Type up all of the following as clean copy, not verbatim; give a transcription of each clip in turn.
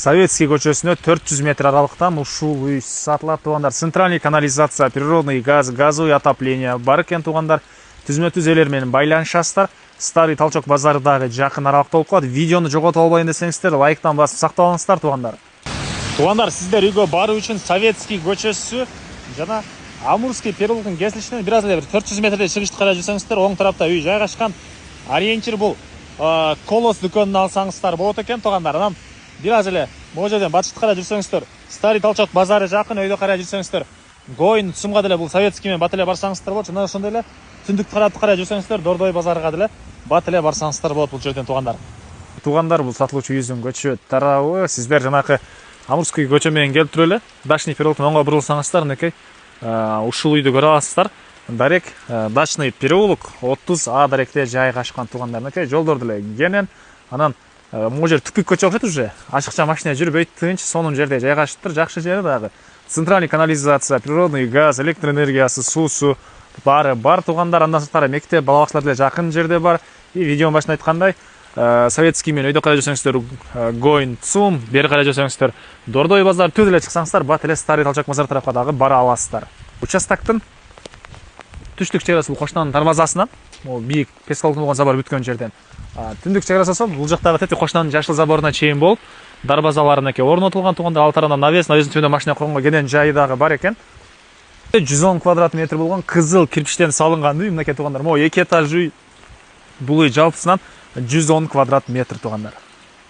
Советский көчөсүнө 400 метр аралыктан ушул үй сатылат туугандар. Центральный канализация, природный газ, газовый отопление бар экен туугандар. Түзмө-түз элер менен байланышасыздар. Старый Талчок базары дагы жакын аралыкта болуп калат. Видеону жогото албайын десеңиздер, лайктан басып сактап алыңыздар туугандар. Туугандар, сиздер үйгө баруу үчүн Советский көчөсү жана Амурский переулкунун кесилишинен бир аз эле 400 метрдей чыгышты карай жүрсөңүздөр, оң тарапта үй жайгашкан. Ориентир бул колос дүкөнүн алсаңыздар болот экен туугандар. Анан бир аз эле могу жерден батышты карай жүрсөңүздөр, Старый Талчок базары жакын, өйдө карай жүрсөңүздөр, Гоин Цумга деле бул Советский менен бат эле барсаңыздар болот. Жана ошондой эле түндүк тарапты карай жүрсөңүздөр, Дордой базарга деле бат эле барсаңыздар болот бул жерден туугандар. Туугандар, бул сатылуучу үйүздүн көчө тарабы. Сиздер жанакы Амурский көчө менен келип туруп эле Дачный переулоктун оңго бурулсаңыздар, мынакей ушул үйдү көрө аласыздар. Дарек Дачный переулок 30А даректе жайгашкан туугандар. Мынакей жолдор деле кенен, анан могу жер түпүк көчө окшойт уже. Ашыкча машина жүрбөйт, тынч, сонун жерде жайгашыптыр. Жакшы жери дагы. Центральный канализация, природный газ, электроэнергиясы, суусу баары бар туугандар. Андан сырткары мектеп, балабакчалар деле жакын жерде бар. И видеонун башында айткандай, Советский менен өйдө карай жүрсөңүздөр, Гоин Цум, бери карай жүрсөңүздөр, Дордой базары түз эле чыксаңыздар, бат эле Старый Талчок базары тарапка дагы бара аласыздар. Участоктун түштүк чегерасы бул кошунанын дарбазасынан, могу бийик пескалыктын болгон забор бүткөн жерден. Түндүк чегерасы болсо бул жактагы тети кошунанын жашыл заборуна чейин болуп, дарбазаларынаке орнотулган туугандар. Ал тарабынан навестин түбүндө машина койгонго кенен жайы дагы бар экен. 110 квадрат метр болгон кызыл кирпичтен салынган үй, мынакей туугандар. Могу 2 этаж үй. Бул үй жалпысынан 110 квадрат метр туугандар.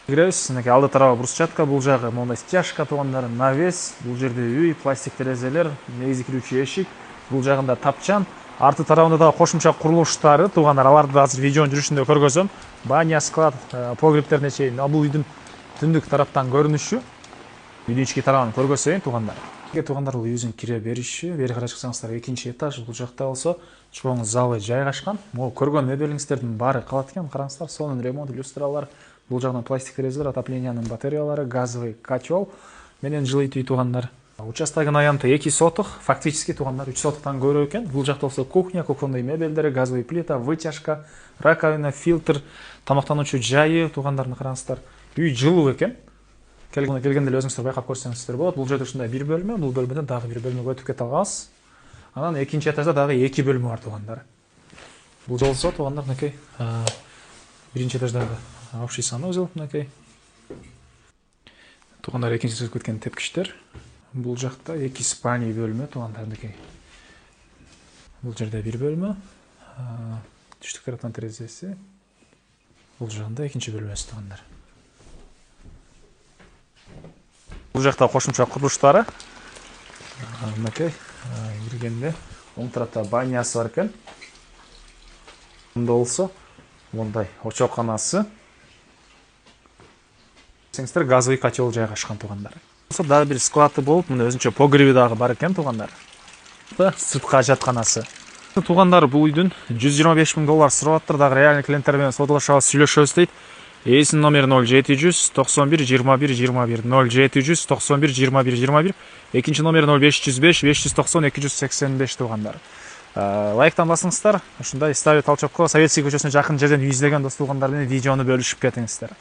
Киребиз, мынакей алды тарабы брусчатка, бул жагы мондай стяжка туугандар, навес, бул жерде үй, пластик терезелер, негизи кирүүчү эшик, бул жагында тапчан. Арты тарабында да кошумча курулуштары туугандар, аларды да азыр видеонун жүрүшүндө көргөзөм. Баня, склад, погребтерине чейин. Бул үйдүн түндүк тараптан көрүнүшү. Үйдүн ички тарабын көргөзөйүн туугандар. Туугандар, бул үйүбүздүн кире бериши. Бери карай чыксаңыздар, 2-чи этаж, бул жакта болсо чоң залы жайгашкан. Могу көргөн мебелиңиздердин баары калат экен, караңыздар. Сонун ремонт, люстралар, бул жагдан пластик терезелер, отоплениянын батареялары, газовый котел менен жылыйт үй туугандар. Участогун аянты 2 соток, фактически туугандар 3 сотоктан көрө экен. Бул жакта болсо кухня, кухонный мебелдери, газовый плита, вытяжка, раковина, фильтр, тамактануучу жайы туугандарны караңыздар. Үй жылуу экен. Келгенде эле өзүңүздөр байкап көрсөңүздөр болот. Бул жерде ушундай бир бөлмө, бул бөлмөдөн дагы бир бөлмөгө өтүп кете алганбыз. Анан 2-чи этажда дагы 2 бөлмө бар туугандар. Бул болсо туугандар, мынакей 1-чи этаждагы общий санузел, мынакей. Туугандар, 2-чи этажга кеткен тепкичтер. Бул жакта 2 спальный бөлмө туугандар, мынакей. Бул жерде бир бөлмө, түштүк тараптан терезеси. Бул жагында 2-чи бөлмөсү туугандар. Бул жакта кошумча курулуштары. Мынакей, киргенде оң тарапта банясы бар экен. Мында болсо мондай очокканасы. Сеңиздер, газовый котел жайгашкан туугандар. Болсо дагы бир склады болуп, мына өзүнчө погреби дагы бар экен туугандар. Сыртка жатканасы. Туугандар, бул үйдүн $125,000 сурап атыр, дагы реальный клиенттер менен саудалашабыз, сүйлөшөбүз дейт. Эсин номер 0791 21 21 0791 21 21. Экинчи номер 0505 590 285 туугандар. Лайктан басыңыздар. Ушундай Старый Талчокко, Советский көчөсүнө жакын жерден үй издеген дос туугандар менен видеону бөлүшүп кетиңиздер.